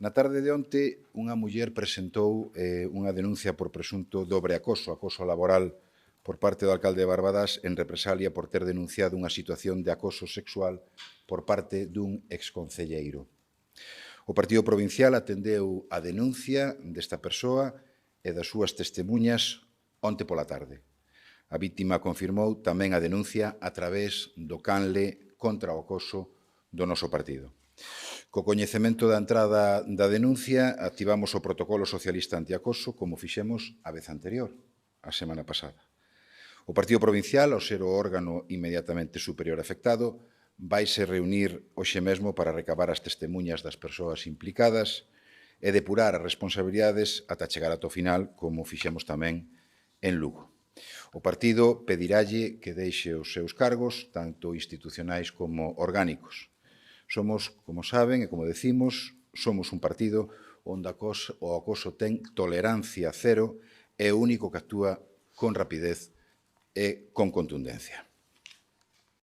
Na tarde de onte, unha muller presentou unha denuncia por presunto dobre acoso laboral por parte do alcalde de Barbadás en represalia por ter denunciado unha situación de acoso sexual por parte dun exconcelleiro. O Partido Provincial atendeu a denuncia desta persoa e das súas testemunhas onte pola tarde. A vítima confirmou tamén a denuncia a través do canle contra o acoso do noso partido. Co coñecemento da entrada da denuncia, activamos o protocolo socialista antiacoso, como fixemos a vez anterior, a semana pasada. O Partido Provincial, ao ser o órgano inmediatamente superior afectado, vaise reunir hoxe mesmo para recabar as testemunhas das persoas implicadas e depurar as responsabilidades ata chegar ata o final, como fixemos tamén en Lugo. O partido pediralle que deixe os seus cargos, tanto institucionais como orgánicos. Somos, como saben e como decimos, somos un partido onde o acoso ten tolerancia cero e o único que actúa con rapidez e con contundencia.